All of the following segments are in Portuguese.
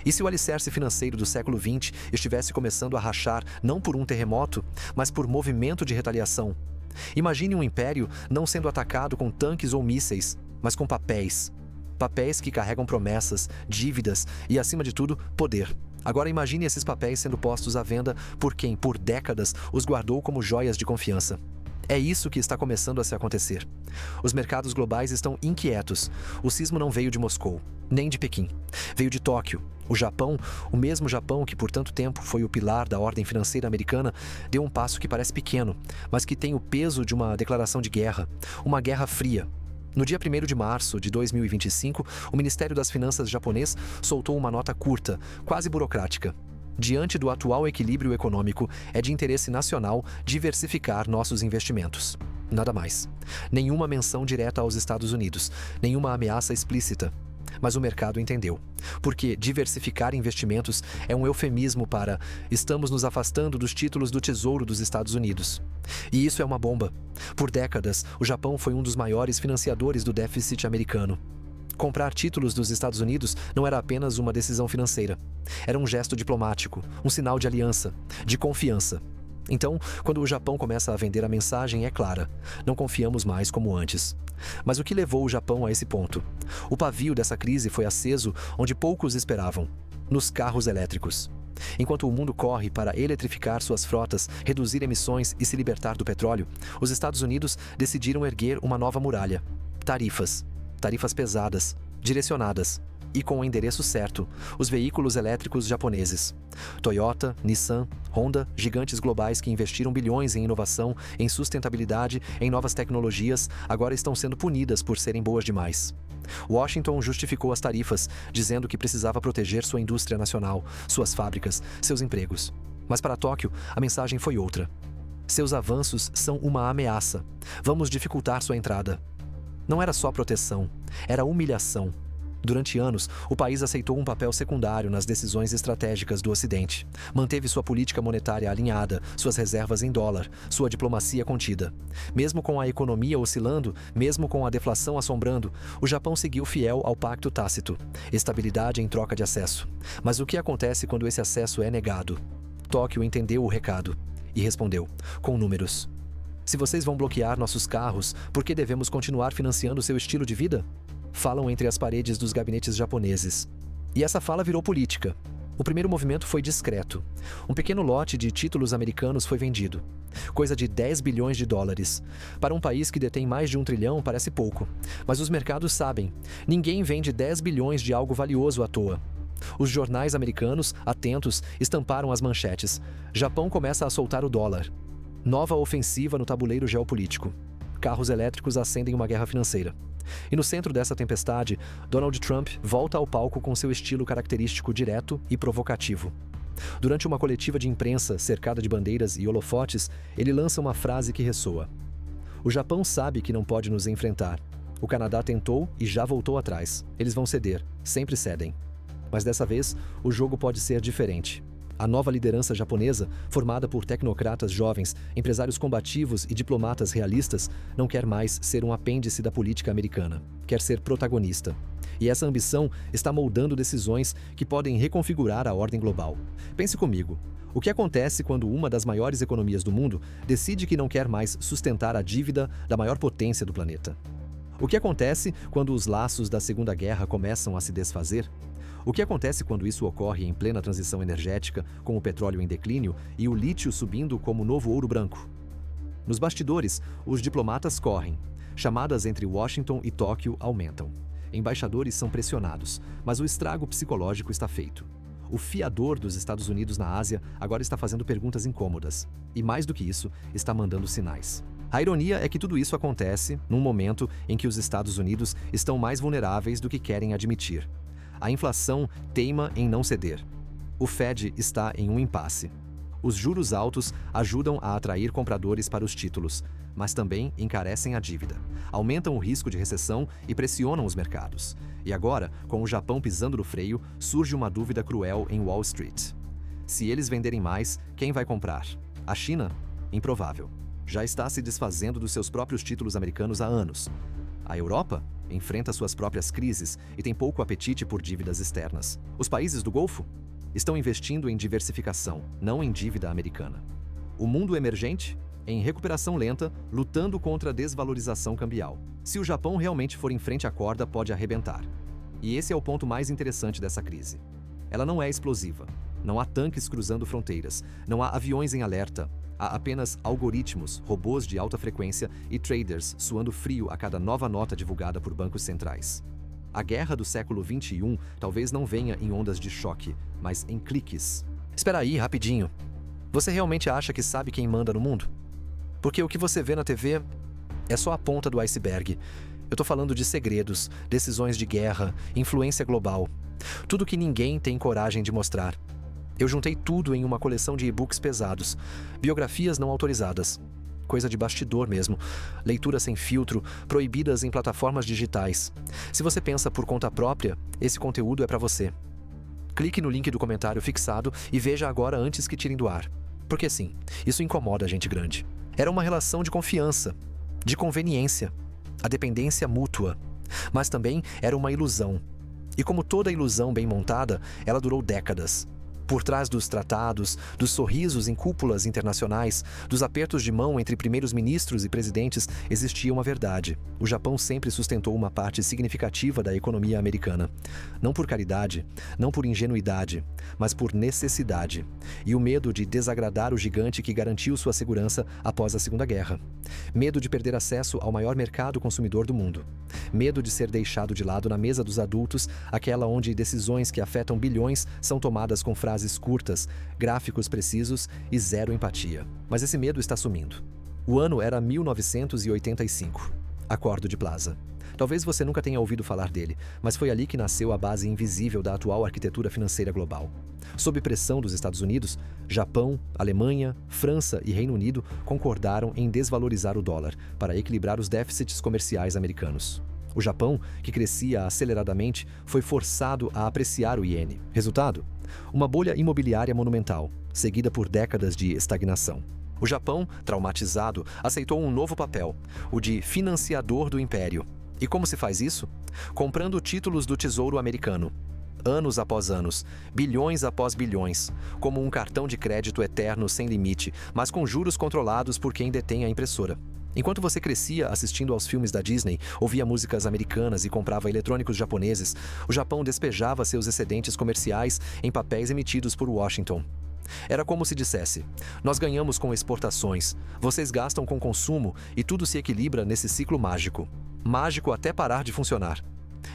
E se o alicerce financeiro do século XX estivesse começando a rachar não por um terremoto, mas por movimento de retaliação? Imagine um império não sendo atacado com tanques ou mísseis, mas com papéis. Papéis que carregam promessas, dívidas e, acima de tudo, poder. Agora imagine esses papéis sendo postos à venda por quem, por décadas, os guardou como joias de confiança. É isso que está começando a se acontecer. Os mercados globais estão inquietos. O sismo não veio de Moscou, nem de Pequim. Veio de Tóquio. O Japão, o mesmo Japão que por tanto tempo foi o pilar da ordem financeira americana, deu um passo que parece pequeno, mas que tem o peso de uma declaração de guerra, uma guerra fria. No dia 1º de março de 2025, o Ministério das Finanças japonês soltou uma nota curta, quase burocrática. Diante do atual equilíbrio econômico, é de interesse nacional diversificar nossos investimentos. Nada mais. Nenhuma menção direta aos Estados Unidos, nenhuma ameaça explícita. Mas o mercado entendeu. Porque diversificar investimentos é um eufemismo para estamos nos afastando dos títulos do Tesouro dos Estados Unidos. E isso é uma bomba. Por décadas, o Japão foi um dos maiores financiadores do déficit americano. Comprar títulos dos Estados Unidos não era apenas uma decisão financeira. Era um gesto diplomático, um sinal de aliança, de confiança. Então, quando o Japão começa a vender, a mensagem é clara: não confiamos mais como antes. Mas o que levou o Japão a esse ponto? O pavio dessa crise foi aceso onde poucos esperavam: nos carros elétricos. Enquanto o mundo corre para eletrificar suas frotas, reduzir emissões e se libertar do petróleo, os Estados Unidos decidiram erguer uma nova muralha: tarifas. Tarifas pesadas, direcionadas e com o endereço certo: os veículos elétricos japoneses. Toyota, Nissan, Honda, gigantes globais que investiram bilhões em inovação, em sustentabilidade, em novas tecnologias, agora estão sendo punidas por serem boas demais. Washington justificou as tarifas, dizendo que precisava proteger sua indústria nacional, suas fábricas, seus empregos. Mas para Tóquio, a mensagem foi outra: seus avanços são uma ameaça. Vamos dificultar sua entrada. Não era só proteção, era humilhação. Durante anos, o país aceitou um papel secundário nas decisões estratégicas do Ocidente. Manteve sua política monetária alinhada, suas reservas em dólar, sua diplomacia contida. Mesmo com a economia oscilando, mesmo com a deflação assombrando, o Japão seguiu fiel ao Pacto Tácito: estabilidade em troca de acesso. Mas o que acontece quando esse acesso é negado? Tóquio entendeu o recado e respondeu, com números. Se vocês vão bloquear nossos carros, por que devemos continuar financiando seu estilo de vida? Falam entre as paredes dos gabinetes japoneses. E essa fala virou política. O primeiro movimento foi discreto. Um pequeno lote de títulos americanos foi vendido. Coisa de 10 bilhões de dólares. Para um país que detém mais de 1 trilhão, parece pouco. Mas os mercados sabem. Ninguém vende 10 bilhões de algo valioso à toa. Os jornais americanos, atentos, estamparam as manchetes: Japão começa a soltar o dólar. Nova ofensiva no tabuleiro geopolítico. Carros elétricos acendem uma guerra financeira. E no centro dessa tempestade, Donald Trump volta ao palco com seu estilo característico direto e provocativo. Durante uma coletiva de imprensa cercada de bandeiras e holofotes, ele lança uma frase que ressoa: o Japão sabe que não pode nos enfrentar. O Canadá tentou e já voltou atrás. Eles vão ceder, sempre cedem. Mas dessa vez, o jogo pode ser diferente. A nova liderança japonesa, formada por tecnocratas jovens, empresários combativos e diplomatas realistas, não quer mais ser um apêndice da política americana. Quer ser protagonista. E essa ambição está moldando decisões que podem reconfigurar a ordem global. Pense comigo. O que acontece quando uma das maiores economias do mundo decide que não quer mais sustentar a dívida da maior potência do planeta? O que acontece quando os laços da Segunda Guerra começam a se desfazer? O que acontece quando isso ocorre em plena transição energética, com o petróleo em declínio e o lítio subindo como novo ouro branco? Nos bastidores, os diplomatas correm. Chamadas entre Washington e Tóquio aumentam. Embaixadores são pressionados, mas o estrago psicológico está feito. O fiador dos Estados Unidos na Ásia agora está fazendo perguntas incômodas. E mais do que isso, está mandando sinais. A ironia é que tudo isso acontece num momento em que os Estados Unidos estão mais vulneráveis do que querem admitir. A inflação teima em não ceder. O Fed está em um impasse. Os juros altos ajudam a atrair compradores para os títulos, mas também encarecem a dívida, aumentam o risco de recessão e pressionam os mercados. E agora, com o Japão pisando no freio, surge uma dúvida cruel em Wall Street. Se eles venderem mais, quem vai comprar? A China? Improvável. Já está se desfazendo dos seus próprios títulos americanos há anos. A Europa? enfrenta suas próprias crises e tem pouco apetite por dívidas externas. Os países do Golfo estão investindo em diversificação, não em dívida americana. O mundo emergente, em recuperação lenta, lutando contra a desvalorização cambial. Se o Japão realmente for em frente à corda, pode arrebentar. E esse é o ponto mais interessante dessa crise. Ela não é explosiva. Não há tanques cruzando fronteiras. Não há aviões em alerta. Há apenas algoritmos, robôs de alta frequência e traders suando frio a cada nova nota divulgada por bancos centrais. A guerra do século XXI talvez não venha em ondas de choque, mas em cliques. Espera aí, rapidinho. Você realmente acha que sabe quem manda no mundo? Porque o que você vê na TV é só a ponta do iceberg. Eu tô falando de segredos, decisões de guerra, influência global. Tudo que ninguém tem coragem de mostrar. Eu juntei tudo em uma coleção de e-books pesados, biografias não autorizadas, coisa de bastidor mesmo, leituras sem filtro, proibidas em plataformas digitais. Se você pensa por conta própria, esse conteúdo é para você. Clique no link do comentário fixado e veja agora antes que tirem do ar. Porque sim, isso incomoda a gente grande. Era uma relação de confiança, de conveniência, a dependência mútua. Mas também era uma ilusão. E como toda ilusão bem montada, ela durou décadas. Por trás dos tratados, dos sorrisos em cúpulas internacionais, dos apertos de mão entre primeiros ministros e presidentes, existia uma verdade. O Japão sempre sustentou uma parte significativa da economia americana. Não por caridade, não por ingenuidade, mas por necessidade. E o medo de desagradar o gigante que garantiu sua segurança após a Segunda Guerra. Medo de perder acesso ao maior mercado consumidor do mundo. Medo de ser deixado de lado na mesa dos adultos, aquela onde decisões que afetam bilhões são tomadas com frases curtas, gráficos precisos e zero empatia. Mas esse medo está sumindo. O ano era 1985. Acordo de Plaza. Talvez você nunca tenha ouvido falar dele, mas foi ali que nasceu a base invisível da atual arquitetura financeira global. Sob pressão dos Estados Unidos, Japão, Alemanha, França e Reino Unido concordaram em desvalorizar o dólar para equilibrar os déficits comerciais americanos. O Japão, que crescia aceleradamente, foi forçado a apreciar o iene. Resultado? Uma bolha imobiliária monumental, seguida por décadas de estagnação. O Japão, traumatizado, aceitou um novo papel, o de financiador do império. E como se faz isso? Comprando títulos do Tesouro Americano. Anos após anos, bilhões após bilhões, como um cartão de crédito eterno sem limite, mas com juros controlados por quem detém a impressora. Enquanto você crescia assistindo aos filmes da Disney, ouvia músicas americanas e comprava eletrônicos japoneses, o Japão despejava seus excedentes comerciais em papéis emitidos por Washington. Era como se dissesse: nós ganhamos com exportações, vocês gastam com consumo e tudo se equilibra nesse ciclo mágico. Mágico até parar de funcionar.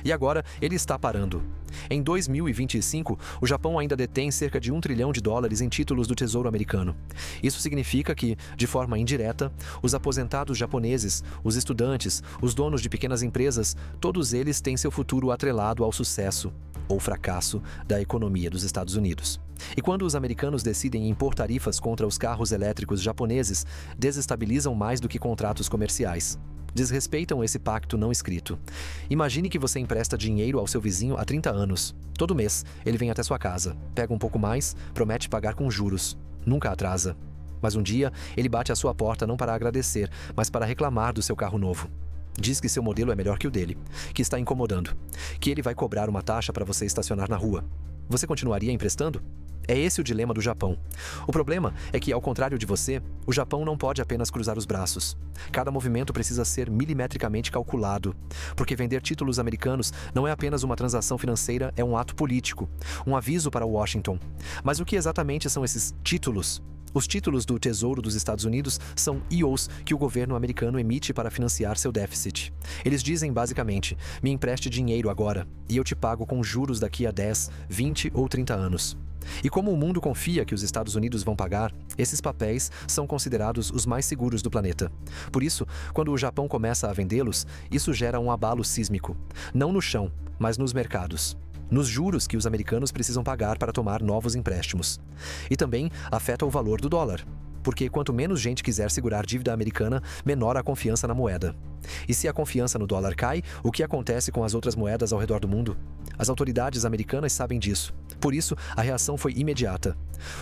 E agora ele está parando. Em 2025, o Japão ainda detém cerca de $1 trilhão em títulos do Tesouro Americano. Isso significa que, de forma indireta, os aposentados japoneses, os estudantes, os donos de pequenas empresas, todos eles têm seu futuro atrelado ao sucesso ou fracasso da economia dos Estados Unidos. E quando os americanos decidem impor tarifas contra os carros elétricos japoneses, desestabilizam mais do que contratos comerciais. Desrespeitam esse pacto não escrito. Imagine que você empresta dinheiro ao seu vizinho há 30 anos. Todo mês, ele vem até sua casa, pega um pouco mais, promete pagar com juros. Nunca atrasa. Mas um dia, ele bate à sua porta não para agradecer, mas para reclamar do seu carro novo. Diz que seu modelo é melhor que o dele, que está incomodando, que ele vai cobrar uma taxa para você estacionar na rua. Você continuaria emprestando? É esse o dilema do Japão. O problema é que, ao contrário de você, o Japão não pode apenas cruzar os braços. Cada movimento precisa ser milimetricamente calculado, porque vender títulos americanos não é apenas uma transação financeira, é um ato político, um aviso para Washington. Mas o que exatamente são esses títulos? Os títulos do Tesouro dos Estados Unidos são EOs que o governo americano emite para financiar seu déficit. Eles dizem basicamente: me empreste dinheiro agora, e eu te pago com juros daqui a 10, 20 ou 30 anos. E como o mundo confia que os Estados Unidos vão pagar, esses papéis são considerados os mais seguros do planeta. Por isso, quando o Japão começa a vendê-los, isso gera um abalo sísmico. Não no chão, mas nos mercados. Nos juros que os americanos precisam pagar para tomar novos empréstimos. E também afeta o valor do dólar. Porque quanto menos gente quiser segurar dívida americana, menor a confiança na moeda. E se a confiança no dólar cai, o que acontece com as outras moedas ao redor do mundo? As autoridades americanas sabem disso. Por isso, a reação foi imediata.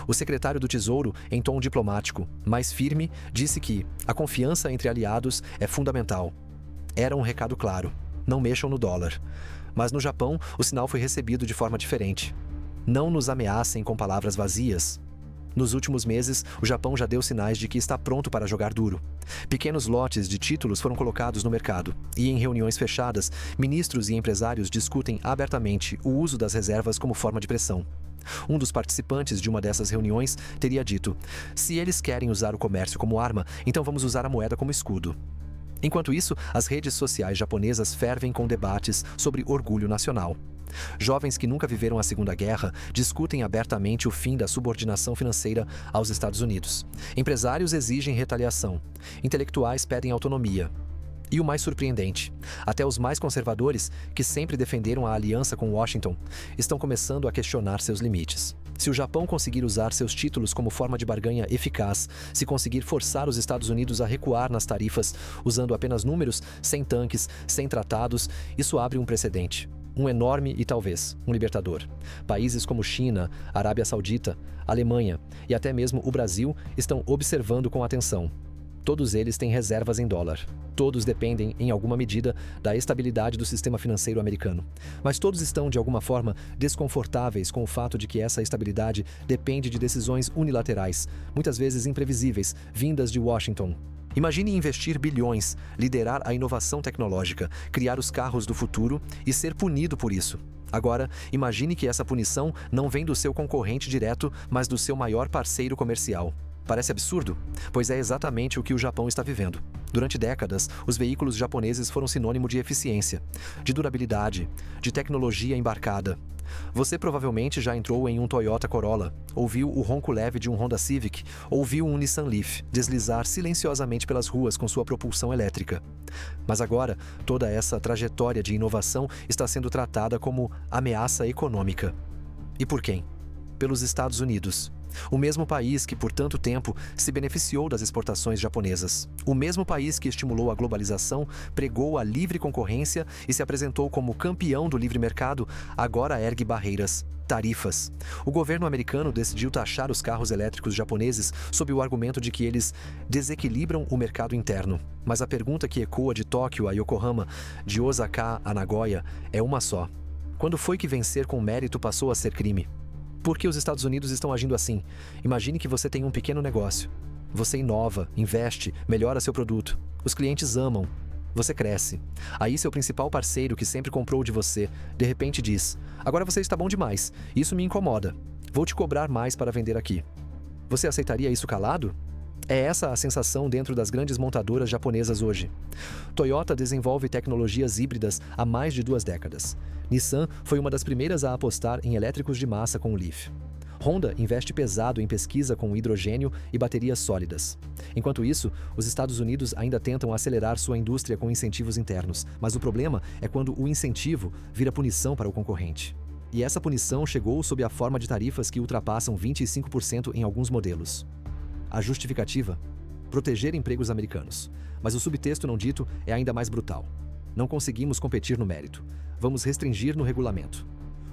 O secretário do Tesouro, em tom diplomático, mais firme, disse que a confiança entre aliados é fundamental. Era um recado claro. não mexam no dólar. Mas no Japão, o sinal foi recebido de forma diferente. Não nos ameacem com palavras vazias. Nos últimos meses, o Japão já deu sinais de que está pronto para jogar duro. Pequenos lotes de títulos foram colocados no mercado, e em reuniões fechadas, ministros e empresários discutem abertamente o uso das reservas como forma de pressão. Um dos participantes de uma dessas reuniões teria dito: se eles querem usar o comércio como arma, então vamos usar a moeda como escudo. Enquanto isso, as redes sociais japonesas fervem com debates sobre orgulho nacional. Jovens que nunca viveram a Segunda Guerra discutem abertamente o fim da subordinação financeira aos Estados Unidos. Empresários exigem retaliação. Intelectuais pedem autonomia. E o mais surpreendente, até os mais conservadores, que sempre defenderam a aliança com Washington, estão começando a questionar seus limites. Se o Japão conseguir usar seus títulos como forma de barganha eficaz, se conseguir forçar os Estados Unidos a recuar nas tarifas usando apenas números, sem tanques, sem tratados, isso abre um precedente. Um enorme e talvez um libertador. Países como China, Arábia Saudita, Alemanha e até mesmo o Brasil estão observando com atenção. Todos eles têm reservas em dólar. Todos dependem, em alguma medida, da estabilidade do sistema financeiro americano. Mas todos estão, de alguma forma, desconfortáveis com o fato de que essa estabilidade depende de decisões unilaterais, muitas vezes imprevisíveis, vindas de Washington. Imagine investir bilhões, liderar a inovação tecnológica, criar os carros do futuro e ser punido por isso. Agora, imagine que essa punição não vem do seu concorrente direto, mas do seu maior parceiro comercial. Parece absurdo? Pois é exatamente o que o Japão está vivendo. Durante décadas, os veículos japoneses foram sinônimo de eficiência, de durabilidade, de tecnologia embarcada. Você provavelmente já entrou em um Toyota Corolla, ouviu o ronco leve de um Honda Civic, ou viu um Nissan Leaf deslizar silenciosamente pelas ruas com sua propulsão elétrica. Mas agora, toda essa trajetória de inovação está sendo tratada como ameaça econômica. E por quem? Pelos Estados Unidos. O mesmo país que, por tanto tempo, se beneficiou das exportações japonesas. O mesmo país que estimulou a globalização, pregou a livre concorrência e se apresentou como campeão do livre mercado, agora ergue barreiras, tarifas. O governo americano decidiu taxar os carros elétricos japoneses sob o argumento de que eles desequilibram o mercado interno. Mas a pergunta que ecoa de Tóquio a Yokohama, de Osaka a Nagoya, é uma só. Quando foi que vencer com mérito passou a ser crime? Por que os Estados Unidos estão agindo assim? Imagine que você tem um pequeno negócio. Você inova, investe, melhora seu produto. Os clientes amam. Você cresce. Aí seu principal parceiro, que sempre comprou de você, de repente diz: agora você está bom demais. Isso me incomoda. Vou te cobrar mais para vender aqui. Você aceitaria isso calado? É essa a sensação dentro das grandes montadoras japonesas hoje. Toyota desenvolve tecnologias híbridas há mais de 2 décadas. Nissan foi uma das primeiras a apostar em elétricos de massa com o Leaf. Honda investe pesado em pesquisa com hidrogênio e baterias sólidas. Enquanto isso, os Estados Unidos ainda tentam acelerar sua indústria com incentivos internos, mas o problema é quando o incentivo vira punição para o concorrente. E essa punição chegou sob a forma de tarifas que ultrapassam 25% em alguns modelos. A justificativa? Proteger empregos americanos. Mas o subtexto não dito é ainda mais brutal. Não conseguimos competir no mérito. Vamos restringir no regulamento.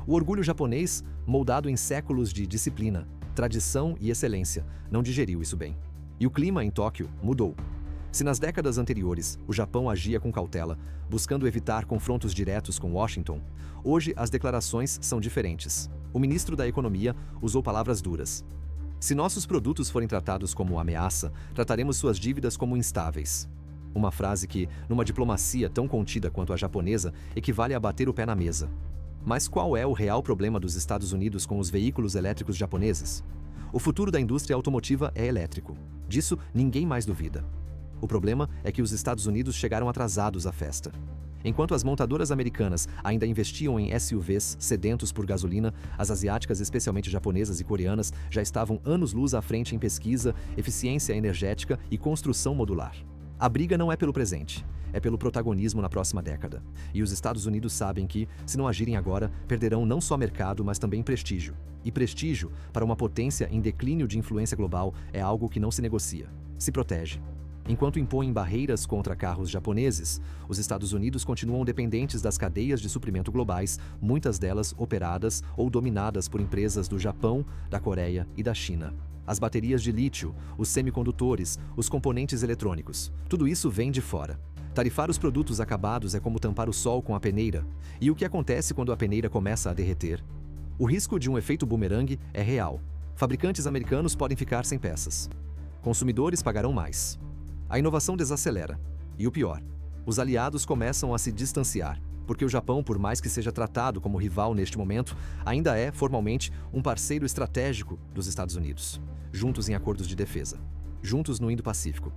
O orgulho japonês, moldado em séculos de disciplina, tradição e excelência, não digeriu isso bem. E o clima em Tóquio mudou. Se nas décadas anteriores o Japão agia com cautela, buscando evitar confrontos diretos com Washington, hoje as declarações são diferentes. O ministro da Economia usou palavras duras. Se nossos produtos forem tratados como ameaça, trataremos suas dívidas como instáveis. Uma frase que, numa diplomacia tão contida quanto a japonesa, equivale a bater o pé na mesa. Mas qual é o real problema dos Estados Unidos com os veículos elétricos japoneses? O futuro da indústria automotiva é elétrico. Disso ninguém mais duvida. O problema é que os Estados Unidos chegaram atrasados à festa. Enquanto as montadoras americanas ainda investiam em SUVs sedentos por gasolina, as asiáticas, especialmente japonesas e coreanas, já estavam anos-luz à frente em pesquisa, eficiência energética e construção modular. A briga não é pelo presente, é pelo protagonismo na próxima década. E os Estados Unidos sabem que, se não agirem agora, perderão não só mercado, mas também prestígio. E prestígio, para uma potência em declínio de influência global, é algo que não se negocia, se protege. Enquanto impõem barreiras contra carros japoneses, os Estados Unidos continuam dependentes das cadeias de suprimento globais, muitas delas operadas ou dominadas por empresas do Japão, da Coreia e da China. As baterias de lítio, os semicondutores, os componentes eletrônicos, tudo isso vem de fora. Tarifar os produtos acabados é como tampar o sol com a peneira. E o que acontece quando a peneira começa a derreter? O risco de um efeito bumerangue é real. Fabricantes americanos podem ficar sem peças. Consumidores pagarão mais. A inovação desacelera. E o pior, os aliados começam a se distanciar, porque o Japão, por mais que seja tratado como rival neste momento, ainda é, formalmente, um parceiro estratégico dos Estados Unidos. Juntos em acordos de defesa. Juntos no Indo-Pacífico.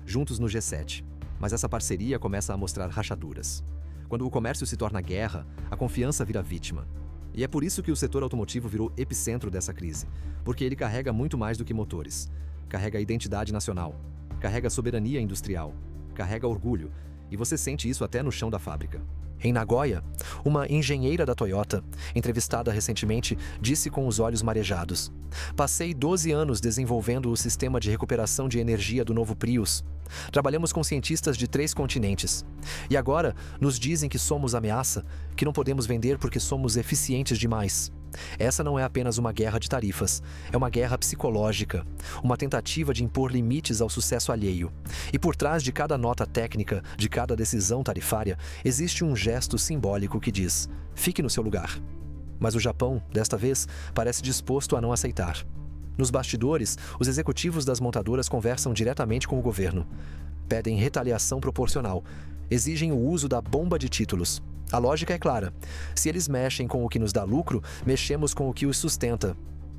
Juntos no G7. Mas essa parceria começa a mostrar rachaduras. Quando o comércio se torna guerra, a confiança vira vítima. E é por isso que o setor automotivo virou epicentro dessa crise, porque ele carrega muito mais do que motores. Carrega a identidade nacional, carrega a soberania industrial, carrega orgulho, e você sente isso até no chão da fábrica. Em Nagoya, uma engenheira da Toyota, entrevistada recentemente, disse com os olhos marejados: "Passei 12 anos desenvolvendo o sistema de recuperação de energia do novo Prius. Trabalhamos com cientistas de 3 continentes. E agora nos dizem que somos ameaça, que não podemos vender porque somos eficientes demais." Essa não é apenas uma guerra de tarifas, é uma guerra psicológica, uma tentativa de impor limites ao sucesso alheio. E por trás de cada nota técnica, de cada decisão tarifária, existe um gesto simbólico que diz: fique no seu lugar. Mas o Japão, desta vez, parece disposto a não aceitar. Nos bastidores, os executivos das montadoras conversam diretamente com o governo. Pedem retaliação proporcional, exigem o uso da bomba de títulos. A lógica é clara. Se eles mexem com o que nos dá lucro, mexemos com o que os sustenta.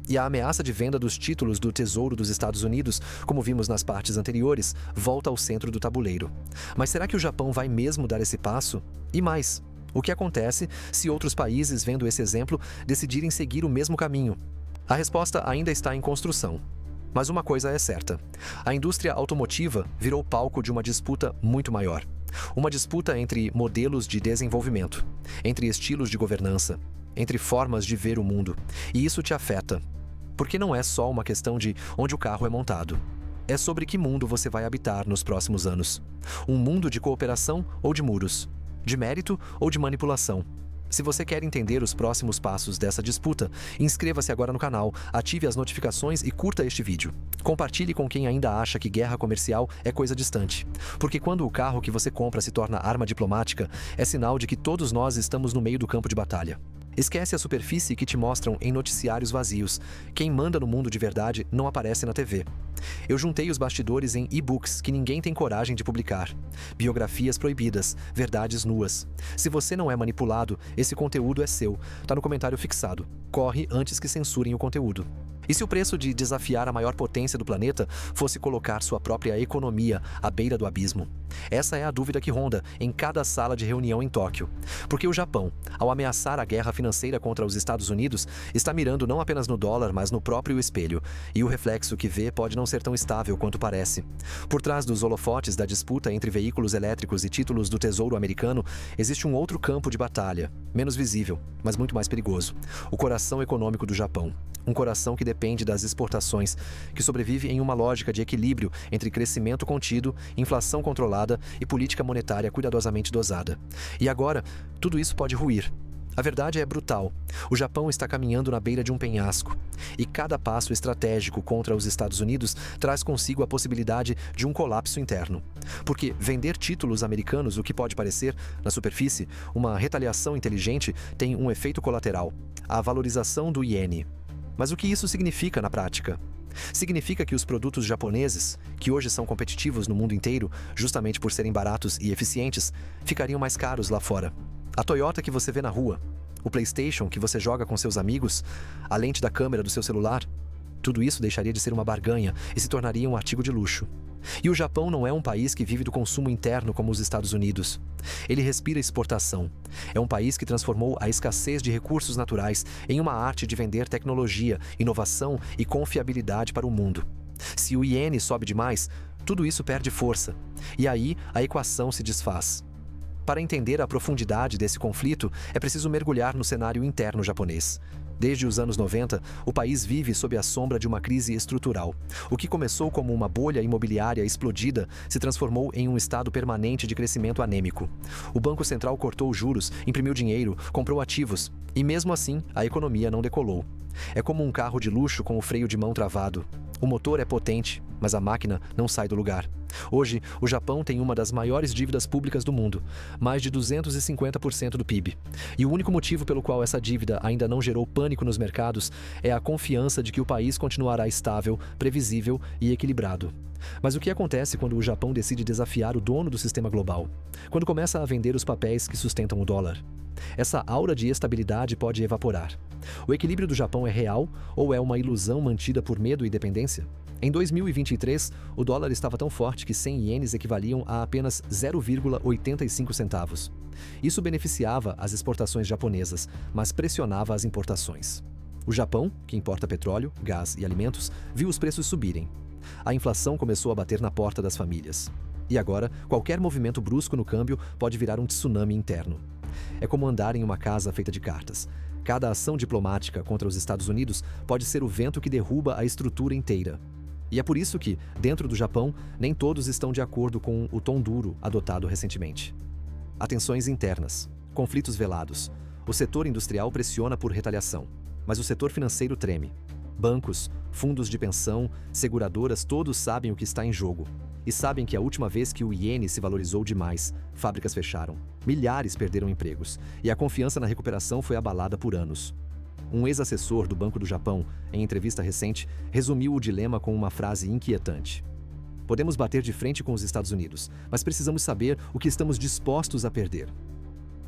E a ameaça de venda dos títulos do Tesouro dos Estados Unidos, como vimos nas partes anteriores, volta ao centro do tabuleiro. Mas será que o Japão vai mesmo dar esse passo? E mais, o que acontece se outros países, vendo esse exemplo, decidirem seguir o mesmo caminho? A resposta ainda está em construção. Mas uma coisa é certa: a indústria automotiva virou palco de uma disputa muito maior. Uma disputa entre modelos de desenvolvimento, entre estilos de governança, entre formas de ver o mundo. E isso te afeta, porque não é só uma questão de onde o carro é montado. É sobre que mundo você vai habitar nos próximos anos. Um mundo de cooperação ou de muros? De mérito ou de manipulação? Se você quer entender os próximos passos dessa disputa, inscreva-se agora no canal, ative as notificações e curta este vídeo. Compartilhe com quem ainda acha que guerra comercial é coisa distante. Porque quando o carro que você compra se torna arma diplomática, é sinal de que todos nós estamos no meio do campo de batalha. Esquece a superfície que te mostram em noticiários vazios. Quem manda no mundo de verdade não aparece na TV. Eu juntei os bastidores em e-books que ninguém tem coragem de publicar. Biografias proibidas, verdades nuas. Se você não é manipulado, esse conteúdo é seu. Tá no comentário fixado. Corre antes que censurem o conteúdo. E se o preço de desafiar a maior potência do planeta fosse colocar sua própria economia à beira do abismo? Essa é a dúvida que ronda em cada sala de reunião em Tóquio. Porque o Japão, ao ameaçar a guerra financeira contra os Estados Unidos, está mirando não apenas no dólar, mas no próprio espelho. E o reflexo que vê pode não ser tão estável quanto parece. Por trás dos holofotes da disputa entre veículos elétricos e títulos do Tesouro americano, existe um outro campo de batalha, menos visível, mas muito mais perigoso: o coração econômico do Japão. Um coração que depende das exportações, que sobrevive em uma lógica de equilíbrio entre crescimento contido, inflação controlada e política monetária cuidadosamente dosada. E agora, tudo isso pode ruir. A verdade é brutal. O Japão está caminhando na beira de um penhasco. E cada passo estratégico contra os Estados Unidos traz consigo a possibilidade de um colapso interno. Porque vender títulos americanos, o que pode parecer, na superfície, uma retaliação inteligente, tem um efeito colateral: a valorização do iene. Mas o que isso significa na prática? Significa que os produtos japoneses, que hoje são competitivos no mundo inteiro, justamente por serem baratos e eficientes, ficariam mais caros lá fora. A Toyota que você vê na rua, o PlayStation que você joga com seus amigos, a lente da câmera do seu celular, tudo isso deixaria de ser uma barganha e se tornaria um artigo de luxo. E o Japão não é um país que vive do consumo interno como os Estados Unidos. Ele respira exportação. É um país que transformou a escassez de recursos naturais em uma arte de vender tecnologia, inovação e confiabilidade para o mundo. Se o iene sobe demais, tudo isso perde força. E aí a equação se desfaz. Para entender a profundidade desse conflito, é preciso mergulhar no cenário interno japonês. Desde os anos 90, o país vive sob a sombra de uma crise estrutural. O que começou como uma bolha imobiliária explodida se transformou em um estado permanente de crescimento anêmico. O Banco Central cortou juros, imprimiu dinheiro, comprou ativos, e mesmo assim, a economia não decolou. É como um carro de luxo com o freio de mão travado. O motor é potente, mas a máquina não sai do lugar. Hoje, o Japão tem uma das maiores dívidas públicas do mundo, mais de 250% do PIB. E o único motivo pelo qual essa dívida ainda não gerou pânico nos mercados é a confiança de que o país continuará estável, previsível e equilibrado. Mas o que acontece quando o Japão decide desafiar o dono do sistema global? Quando começa a vender os papéis que sustentam o dólar? Essa aura de estabilidade pode evaporar. O equilíbrio do Japão é real ou é uma ilusão mantida por medo e dependência? Em 2023, o dólar estava tão forte que 100 ienes equivaliam a apenas 0,85 centavos. Isso beneficiava as exportações japonesas, mas pressionava as importações. O Japão, que importa petróleo, gás e alimentos, viu os preços subirem. A inflação começou a bater na porta das famílias. E agora, qualquer movimento brusco no câmbio pode virar um tsunami interno. É como andar em uma casa feita de cartas. Cada ação diplomática contra os Estados Unidos pode ser o vento que derruba a estrutura inteira. E é por isso que, dentro do Japão, nem todos estão de acordo com o tom duro adotado recentemente. Há tensões internas, conflitos velados. O setor industrial pressiona por retaliação, mas o setor financeiro treme. Bancos, fundos de pensão, seguradoras, todos sabem o que está em jogo. E sabem que a última vez que o iene se valorizou demais, fábricas fecharam, milhares perderam empregos, e a confiança na recuperação foi abalada por anos. Um ex-assessor do Banco do Japão, em entrevista recente, resumiu o dilema com uma frase inquietante. Podemos bater de frente com os Estados Unidos, mas precisamos saber o que estamos dispostos a perder.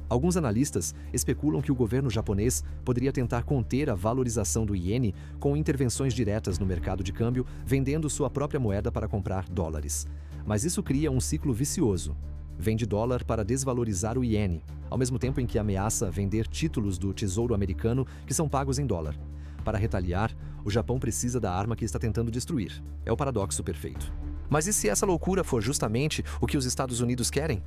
Alguns analistas especulam que o governo japonês poderia tentar conter a valorização do iene com intervenções diretas no mercado de câmbio, vendendo sua própria moeda para comprar dólares. Mas isso cria um ciclo vicioso. Vende dólar para desvalorizar o iene, ao mesmo tempo em que ameaça vender títulos do Tesouro Americano que são pagos em dólar. Para retaliar, o Japão precisa da arma que está tentando destruir. É o paradoxo perfeito. Mas e se essa loucura for justamente o que os Estados Unidos querem?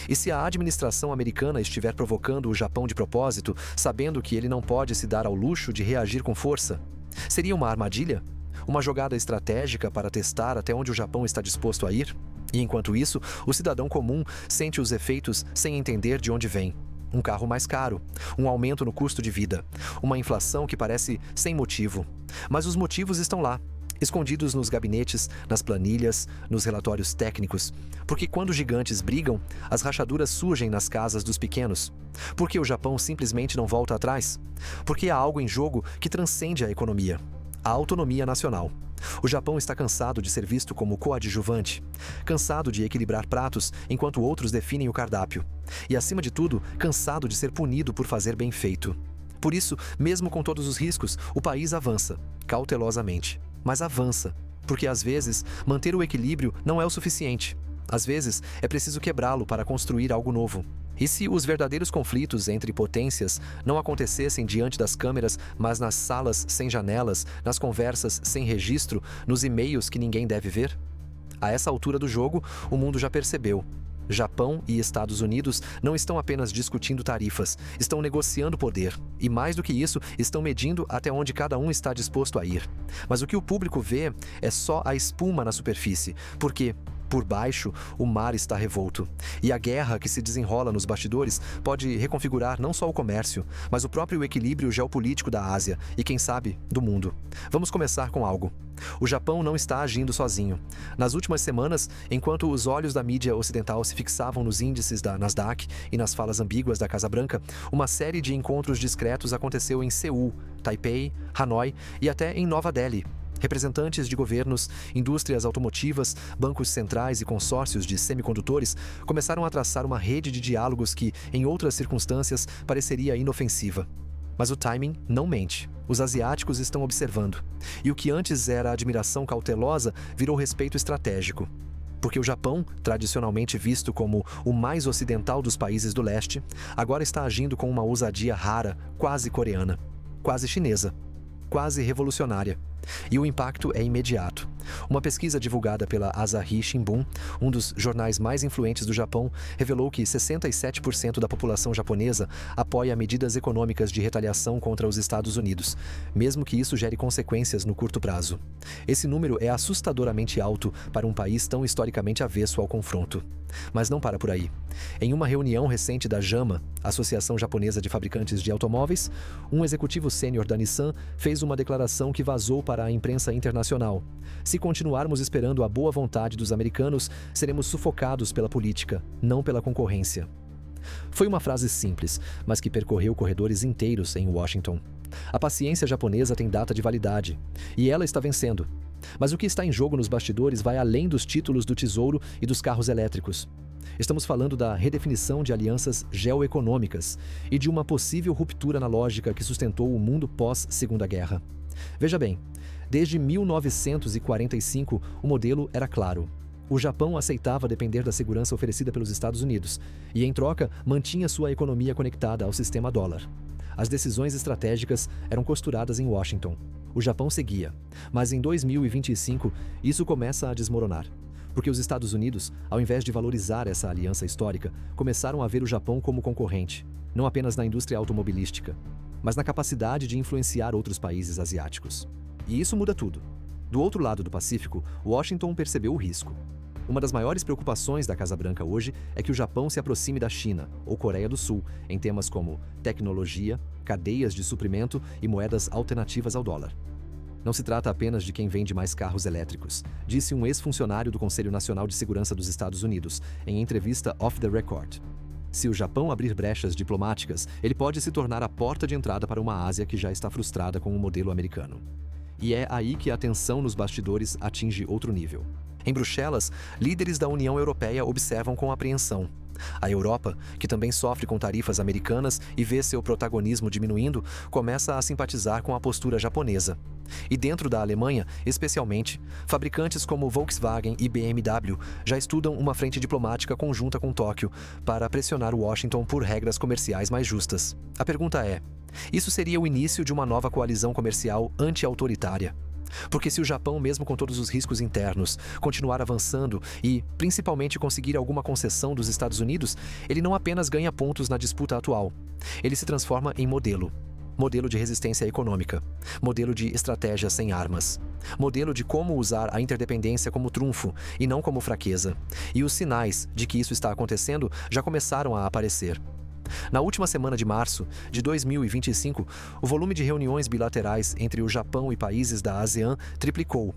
E se a administração americana estiver provocando o Japão de propósito, sabendo que ele não pode se dar ao luxo de reagir com força? Seria uma armadilha? Uma jogada estratégica para testar até onde o Japão está disposto a ir? E enquanto isso, o cidadão comum sente os efeitos sem entender de onde vem. Um carro mais caro, um aumento no custo de vida, uma inflação que parece sem motivo. Mas os motivos estão lá, escondidos nos gabinetes, nas planilhas, nos relatórios técnicos. Porque quando gigantes brigam, as rachaduras surgem nas casas dos pequenos. Porque o Japão simplesmente não volta atrás. Porque há algo em jogo que transcende a economia. A autonomia nacional. O Japão está cansado de ser visto como coadjuvante, cansado de equilibrar pratos enquanto outros definem o cardápio. E, acima de tudo, cansado de ser punido por fazer bem feito. Por isso, mesmo com todos os riscos, o país avança, cautelosamente. Mas avança, porque às vezes manter o equilíbrio não é o suficiente. Às vezes é preciso quebrá-lo para construir algo novo. E se os verdadeiros conflitos entre potências não acontecessem diante das câmeras, mas nas salas sem janelas, nas conversas sem registro, nos e-mails que ninguém deve ver? A essa altura do jogo, o mundo já percebeu. Japão e Estados Unidos não estão apenas discutindo tarifas, estão negociando poder. E mais do que isso, estão medindo até onde cada um está disposto a ir. Mas o que o público vê é só a espuma na superfície, porque, por baixo, o mar está revolto. E a guerra que se desenrola nos bastidores pode reconfigurar não só o comércio, mas o próprio equilíbrio geopolítico da Ásia e, quem sabe, do mundo. Vamos começar com algo. O Japão não está agindo sozinho. Nas últimas semanas, enquanto os olhos da mídia ocidental se fixavam nos índices da Nasdaq e nas falas ambíguas da Casa Branca, uma série de encontros discretos aconteceu em Seul, Taipei, Hanoi e até em Nova Delhi. Representantes de governos, indústrias automotivas, bancos centrais e consórcios de semicondutores começaram a traçar uma rede de diálogos que, em outras circunstâncias, pareceria inofensiva. Mas o timing não mente. Os asiáticos estão observando. E o que antes era admiração cautelosa virou respeito estratégico. Porque o Japão, tradicionalmente visto como o mais ocidental dos países do leste, agora está agindo com uma ousadia rara, quase coreana, quase chinesa, quase revolucionária. E o impacto é imediato. Uma pesquisa divulgada pela Asahi Shimbun, um dos jornais mais influentes do Japão, revelou que 67% da população japonesa apoia medidas econômicas de retaliação contra os Estados Unidos, mesmo que isso gere consequências no curto prazo. Esse número é assustadoramente alto para um país tão historicamente avesso ao confronto. Mas não para por aí. Em uma reunião recente da JAMA, Associação Japonesa de Fabricantes de Automóveis, um executivo sênior da Nissan fez uma declaração que vazou para para a imprensa internacional: se continuarmos esperando a boa vontade dos americanos, seremos sufocados pela política, não pela concorrência. Foi uma frase simples, mas que percorreu corredores inteiros em Washington. A paciência japonesa tem data de validade, e ela está vencendo. Mas o que está em jogo nos bastidores vai além dos títulos do Tesouro e dos carros elétricos. Estamos falando da redefinição de alianças geoeconômicas e de uma possível ruptura na lógica que sustentou o mundo pós-Segunda Guerra. Veja bem, desde 1945 o modelo era claro. O Japão aceitava depender da segurança oferecida pelos Estados Unidos e, em troca, mantinha sua economia conectada ao sistema dólar. As decisões estratégicas eram costuradas em Washington. O Japão seguia, mas em 2025 isso começa a desmoronar. Porque os Estados Unidos, ao invés de valorizar essa aliança histórica, começaram a ver o Japão como concorrente, não apenas na indústria automobilística, mas na capacidade de influenciar outros países asiáticos. E isso muda tudo. Do outro lado do Pacífico, Washington percebeu o risco. Uma das maiores preocupações da Casa Branca hoje é que o Japão se aproxime da China ou Coreia do Sul em temas como tecnologia, cadeias de suprimento e moedas alternativas ao dólar. Não se trata apenas de quem vende mais carros elétricos, disse um ex-funcionário do Conselho Nacional de Segurança dos Estados Unidos, em entrevista off the record. Se o Japão abrir brechas diplomáticas, ele pode se tornar a porta de entrada para uma Ásia que já está frustrada com o modelo americano. E é aí que a tensão nos bastidores atinge outro nível. Em Bruxelas, líderes da União Europeia observam com apreensão. A Europa, que também sofre com tarifas americanas e vê seu protagonismo diminuindo, começa a simpatizar com a postura japonesa. E dentro da Alemanha, especialmente, fabricantes como Volkswagen e BMW já estudam uma frente diplomática conjunta com Tóquio para pressionar Washington por regras comerciais mais justas. A pergunta é: isso seria o início de uma nova coalizão comercial anti-autoritária? Porque se o Japão, mesmo com todos os riscos internos, continuar avançando e, principalmente, conseguir alguma concessão dos Estados Unidos, ele não apenas ganha pontos na disputa atual. Ele se transforma em modelo. Modelo de resistência econômica. Modelo de estratégia sem armas. Modelo de como usar a interdependência como trunfo e não como fraqueza. E os sinais de que isso está acontecendo já começaram a aparecer. Na última semana de março de 2025, o volume de reuniões bilaterais entre o Japão e países da ASEAN triplicou.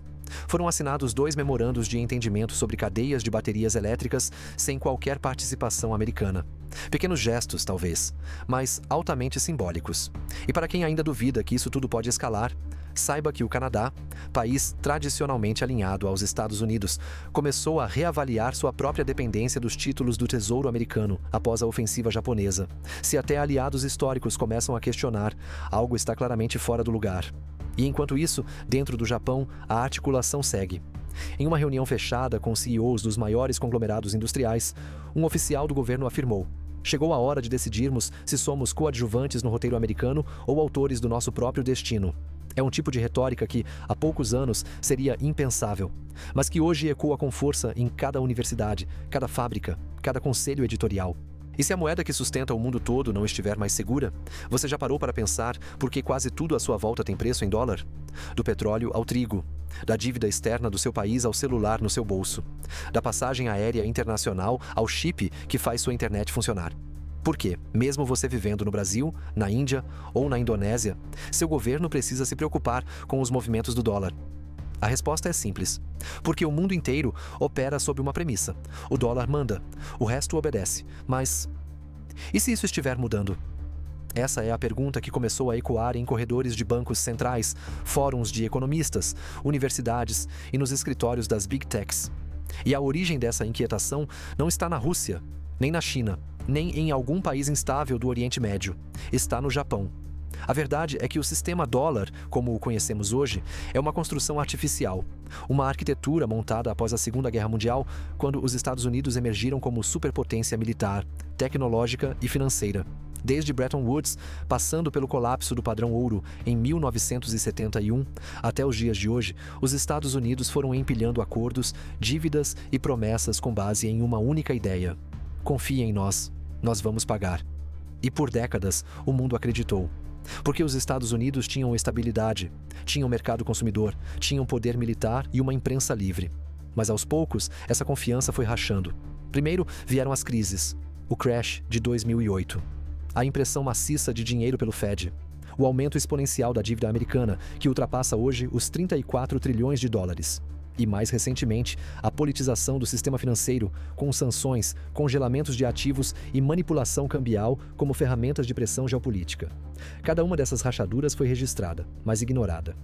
Foram assinados 2 memorandos de entendimento sobre cadeias de baterias elétricas sem qualquer participação americana. Pequenos gestos, talvez, mas altamente simbólicos. E para quem ainda duvida que isso tudo pode escalar, saiba que o Canadá, país tradicionalmente alinhado aos Estados Unidos, começou a reavaliar sua própria dependência dos títulos do Tesouro americano após a ofensiva japonesa. Se até aliados históricos começam a questionar, algo está claramente fora do lugar. E enquanto isso, dentro do Japão, a articulação segue. Em uma reunião fechada com CEOs dos maiores conglomerados industriais, um oficial do governo afirmou: chegou a hora de decidirmos se somos coadjuvantes no roteiro americano ou autores do nosso próprio destino. É um tipo de retórica que, há poucos anos, seria impensável, mas que hoje ecoa com força em cada universidade, cada fábrica, cada conselho editorial. E se a moeda que sustenta o mundo todo não estiver mais segura, você já parou para pensar por que quase tudo à sua volta tem preço em dólar? Do petróleo ao trigo, da dívida externa do seu país ao celular no seu bolso, da passagem aérea internacional ao chip que faz sua internet funcionar. Por quê? Mesmo você vivendo no Brasil, na Índia ou na Indonésia, seu governo precisa se preocupar com os movimentos do dólar. A resposta é simples. Porque o mundo inteiro opera sob uma premissa: o dólar manda, o resto obedece. Mas e se isso estiver mudando? Essa é a pergunta que começou a ecoar em corredores de bancos centrais, fóruns de economistas, universidades e nos escritórios das Big Techs. E a origem dessa inquietação não está na Rússia, nem na China, nem em algum país instável do Oriente Médio. Está no Japão. A verdade é que o sistema dólar, como o conhecemos hoje, é uma construção artificial, uma arquitetura montada após a Segunda Guerra Mundial, quando os Estados Unidos emergiram como superpotência militar, tecnológica e financeira. Desde Bretton Woods, passando pelo colapso do padrão ouro em 1971, até os dias de hoje, os Estados Unidos foram empilhando acordos, dívidas e promessas com base em uma única ideia: confie em nós, nós vamos pagar. E por décadas, o mundo acreditou. Porque os Estados Unidos tinham estabilidade, tinham mercado consumidor, tinham poder militar e uma imprensa livre. Mas aos poucos, essa confiança foi rachando. Primeiro vieram as crises, o crash de 2008, a impressão maciça de dinheiro pelo Fed, O aumento exponencial da dívida americana, que ultrapassa hoje os 34 trilhões de dólares. E, mais recentemente, a politização do sistema financeiro, com sanções, congelamentos de ativos e manipulação cambial como ferramentas de pressão geopolítica. Cada uma dessas rachaduras foi registrada, mas ignorada.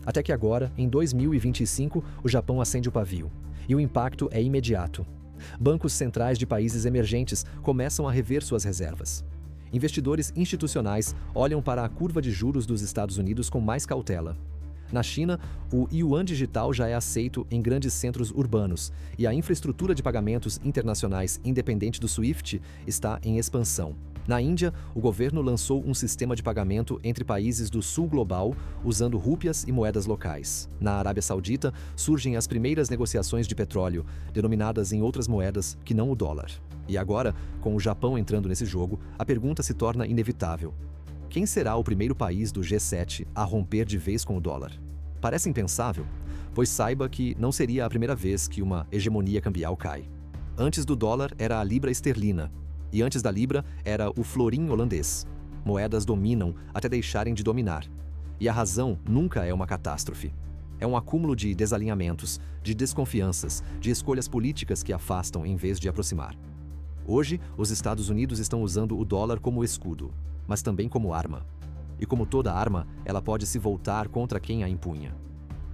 Até que agora, em 2025, o Japão acende o pavio. E o impacto é imediato. Bancos centrais de países emergentes começam a rever suas reservas. Investidores institucionais olham para a curva de juros dos Estados Unidos com mais cautela. Na China, o yuan digital já é aceito em grandes centros urbanos e a infraestrutura de pagamentos internacionais independente do SWIFT está em expansão. Na Índia, o governo lançou um sistema de pagamento entre países do sul global usando rúpias e moedas locais. Na Arábia Saudita, surgem as primeiras negociações de petróleo, denominadas em outras moedas que não o dólar. E agora, com o Japão entrando nesse jogo, a pergunta se torna inevitável. Quem será o primeiro país do G7 a romper de vez com o dólar? Parece impensável, pois saiba que não seria a primeira vez que uma hegemonia cambial cai. Antes do dólar era a libra esterlina, e antes da libra era o florim holandês. Moedas dominam até deixarem de dominar. E a razão nunca é uma catástrofe. É um acúmulo de desalinhamentos, de desconfianças, de escolhas políticas que afastam em vez de aproximar. Hoje, os Estados Unidos estão usando o dólar como escudo, mas também como arma. E como toda arma, ela pode se voltar contra quem a empunha.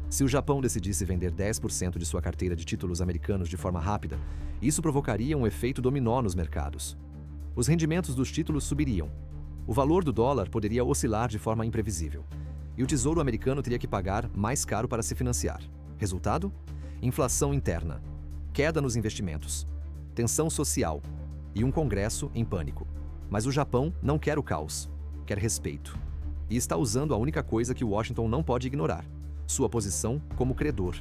Se o Japão decidisse vender 10% de sua carteira de títulos americanos de forma rápida, isso provocaria um efeito dominó nos mercados. Os rendimentos dos títulos subiriam. O valor do dólar poderia oscilar de forma imprevisível. E o Tesouro americano teria que pagar mais caro para se financiar. Resultado? Inflação interna, queda nos investimentos, tensão social e um Congresso em pânico. Mas o Japão não quer o caos, quer respeito. E está usando a única coisa que Washington não pode ignorar: sua posição como credor.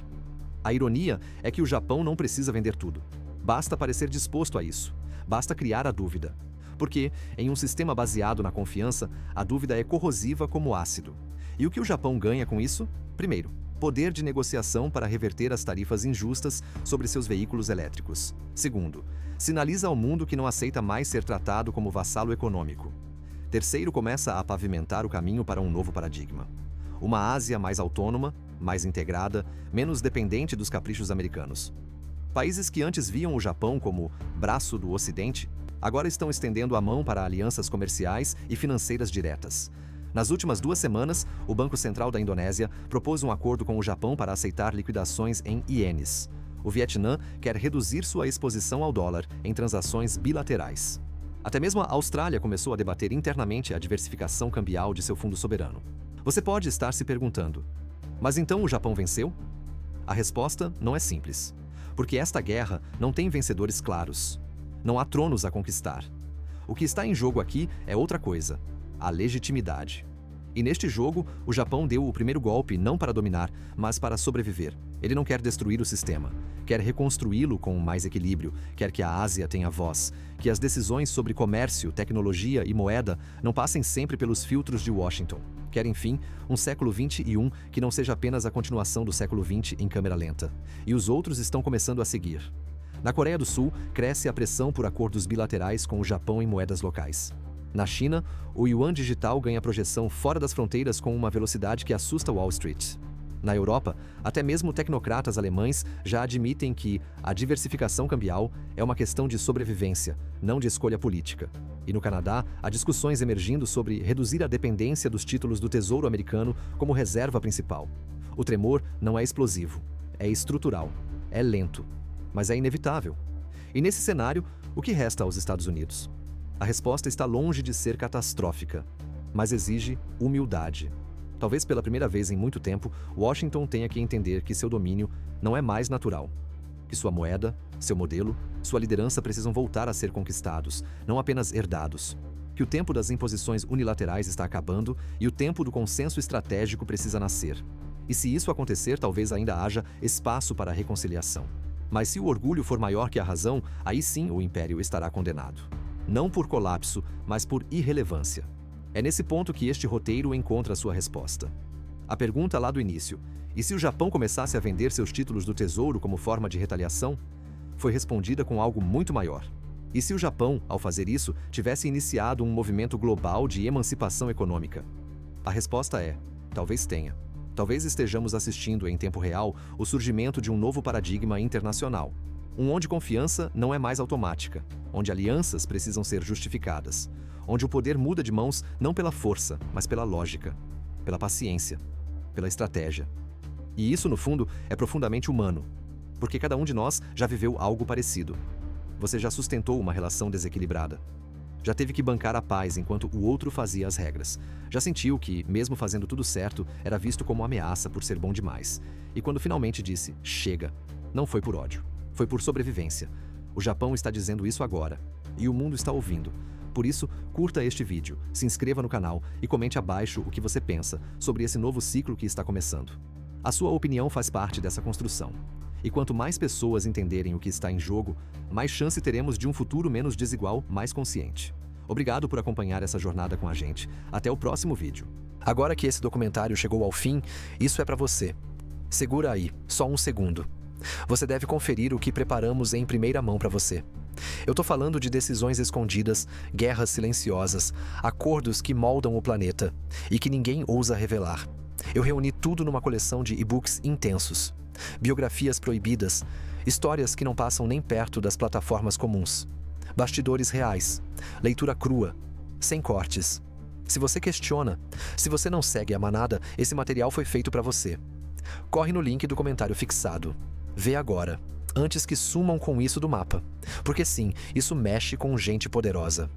A ironia é que o Japão não precisa vender tudo. Basta parecer disposto a isso. Basta criar a dúvida. Porque, em um sistema baseado na confiança, a dúvida é corrosiva como ácido. E o que o Japão ganha com isso? Primeiro, poder de negociação para reverter as tarifas injustas sobre seus veículos elétricos. Segundo, sinaliza ao mundo que não aceita mais ser tratado como vassalo econômico. Terceiro, começa a pavimentar o caminho para um novo paradigma. Uma Ásia mais autônoma, mais integrada, menos dependente dos caprichos americanos. Países que antes viam o Japão como braço do Ocidente, agora estão estendendo a mão para alianças comerciais e financeiras diretas. Nas últimas 2 semanas, o Banco Central da Indonésia propôs um acordo com o Japão para aceitar liquidações em ienes. O Vietnã quer reduzir sua exposição ao dólar em transações bilaterais. Até mesmo a Austrália começou a debater internamente a diversificação cambial de seu fundo soberano. Você pode estar se perguntando: mas então o Japão venceu? A resposta não é simples. Porque esta guerra não tem vencedores claros. Não há tronos a conquistar. O que está em jogo aqui é outra coisa: a legitimidade. E neste jogo, o Japão deu o primeiro golpe não para dominar, mas para sobreviver. Ele não quer destruir o sistema, quer reconstruí-lo com mais equilíbrio, quer que a Ásia tenha voz, que as decisões sobre comércio, tecnologia e moeda não passem sempre pelos filtros de Washington. Quer, enfim, um século XXI que não seja apenas a continuação do século XX em câmera lenta. E os outros estão começando a seguir. Na Coreia do Sul, cresce a pressão por acordos bilaterais com o Japão em moedas locais. Na China, o yuan digital ganha projeção fora das fronteiras com uma velocidade que assusta Wall Street. Na Europa, até mesmo tecnocratas alemães já admitem que a diversificação cambial é uma questão de sobrevivência, não de escolha política. E no Canadá, há discussões emergindo sobre reduzir a dependência dos títulos do Tesouro americano como reserva principal. O tremor não é explosivo, é estrutural, é lento, mas é inevitável. E nesse cenário, o que resta aos Estados Unidos? A resposta está longe de ser catastrófica, mas exige humildade. Talvez pela primeira vez em muito tempo, Washington tenha que entender que seu domínio não é mais natural. Que sua moeda, seu modelo, sua liderança precisam voltar a ser conquistados, não apenas herdados. Que o tempo das imposições unilaterais está acabando e o tempo do consenso estratégico precisa nascer. E se isso acontecer, talvez ainda haja espaço para a reconciliação. Mas se o orgulho for maior que a razão, aí sim o império estará condenado. Não por colapso, mas por irrelevância. É nesse ponto que este roteiro encontra sua resposta. A pergunta lá do início, e se o Japão começasse a vender seus títulos do Tesouro como forma de retaliação? Foi respondida com algo muito maior. E se o Japão, ao fazer isso, tivesse iniciado um movimento global de emancipação econômica? A resposta é: talvez tenha. Talvez estejamos assistindo em tempo real o surgimento de um novo paradigma internacional. Onde confiança não é mais automática, onde alianças precisam ser justificadas, onde o poder muda de mãos não pela força, mas pela lógica, pela paciência, pela estratégia. E isso, no fundo, é profundamente humano, porque cada um de nós já viveu algo parecido. Você já sustentou uma relação desequilibrada. Já teve que bancar a paz enquanto o outro fazia as regras. Já sentiu que, mesmo fazendo tudo certo, era visto como ameaça por ser bom demais. E quando finalmente disse, chega, não foi por ódio, foi por sobrevivência. O Japão está dizendo isso agora, e o mundo está ouvindo. Por isso, curta este vídeo, se inscreva no canal e comente abaixo o que você pensa sobre esse novo ciclo que está começando. A sua opinião faz parte dessa construção. E quanto mais pessoas entenderem o que está em jogo, mais chance teremos de um futuro menos desigual, mais consciente. Obrigado por acompanhar essa jornada com a gente. Até o próximo vídeo. Agora que esse documentário chegou ao fim, isso é para você. Segura aí, só um segundo. Você deve conferir o que preparamos em primeira mão para você. Eu tô falando de decisões escondidas, guerras silenciosas, acordos que moldam o planeta e que ninguém ousa revelar. Eu reuni tudo numa coleção de e-books intensos. Biografias proibidas, histórias que não passam nem perto das plataformas comuns. Bastidores reais, leitura crua, sem cortes. Se você questiona, se você não segue a manada, esse material foi feito para você. Corre no link do comentário fixado. Vê agora, antes que sumam com isso do mapa. Porque sim, isso mexe com gente poderosa.